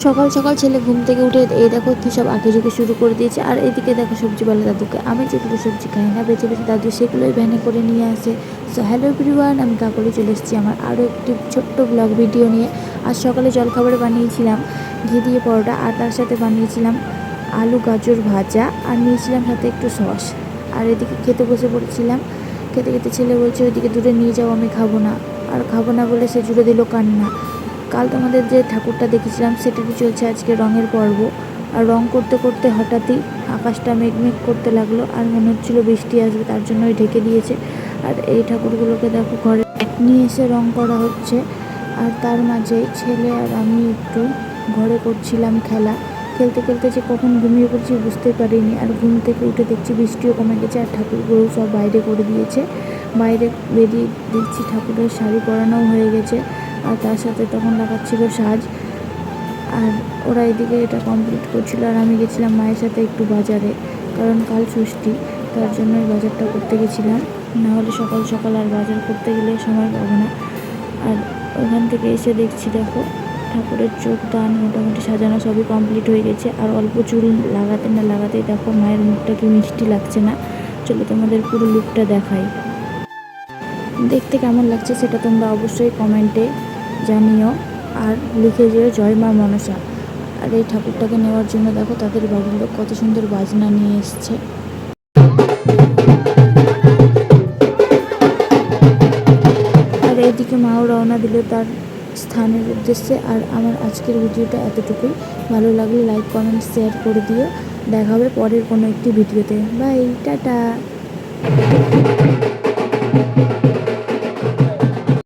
সকাল সকাল ছেলে ঘুম থেকে উঠে এই দেখো কি সব আঁকিঝুঁকি শুরু করে দিয়েছে। আর এদিকে দেখো সবজিওয়ালা দাদুকে, আমি যেগুলো সবজি খাই না বেছে বেছে দাদু সেগুলোই ভ্যানে করে নিয়ে আসে। সো হ্যালো এভরিওয়ান, আমি কাকলি চলে এসেছি আমার আরও একটি ছোট্ট ব্লগ ভিডিও নিয়ে। আজ সকালে জলখাবারে বানিয়েছিলাম ঘি দিয়ে পরোটা, আর তার সাথে বানিয়েছিলাম আলু গাজর ভাজা, আর নিয়েছিলাম সাথে একটু সস। আর এদিকে খেতে বসে পড়েছিলাম। খেতে খেতে ছেলে বলছে ওইদিকে দূরে নিয়ে যাও, আমি খাবো না। আর খাবো না বলে সে জুড়ে দিল কান্না। কাল তোমাদের যে ঠাকুরটা দেখেছিলাম সেটারই চলছে আজকে রঙের পর্ব। আর রং করতে করতে হঠাৎই আকাশটা মেঘমেঘ করতে লাগলো, আর মনে হচ্ছিলো বৃষ্টি আসবে, তার জন্যই ঢেকে দিয়েছে। আর এই ঠাকুরগুলোকে দেখো ঘরে নিয়ে এসে রং করা হচ্ছে। আর তার মাঝে ছেলে আর আমি একটু ঘরে করছিলাম খেলা। খেলতে খেলতে যে কখন ঘুমিয়ে পড়ছি বুঝতে পারিনি। আর ঘুম থেকে উঠে দেখছি বৃষ্টিও কমে গেছে, আর ঠাকুরগুলো সব বাইরে করে দিয়েছে। বাইরে বেরিয়ে দেখছি ঠাকুরের শাড়ি পরানোও হয়ে গেছে, আর তার সাথে তখন লাগাচ্ছিল সাজ। আর ওরা এদিকে এটা কমপ্লিট করছিল, আর আমি গেছিলাম মায়ের সাথে একটু বাজারে, কারণ কাল ষষ্ঠী, তার জন্যই বাজারটা করতে গেছিলাম। নাহলে সকাল সকাল আর বাজার করতে গেলে সময় পাবো না। আর ওখান থেকে এসে দেখছি দেখো ঠাকুরের চোখ দান মোটামুটি সাজানো সবই কমপ্লিট হয়ে গেছে। আর অল্প চুল লাগাতে না লাগাতেই দেখো মায়ের মুখটা কি মিষ্টি লাগছে না। চলো তোমাদের পুরো লুকটা দেখাই, দেখতে কেমন লাগছে সেটা তোমরা অবশ্যই কমেন্টে জানিও। আর লিখে যেও জয় মা মনসা। আর এই ঠাকুরটাকে নেওয়ার জন্য দেখো তাদের বাড়ির লোক কত সুন্দর বাজনা নিয়ে এসছে। আর এইদিকে মাও রওনা দিল তার স্থানের উদ্দেশ্যে। আর আমার আজকের ভিডিওটা এতটুকুই। ভালো লাগলে লাইক কমেন্ট শেয়ার করে দিও। দেখা হবে পরের কোনো একটি ভিডিওতে। Bye, tata.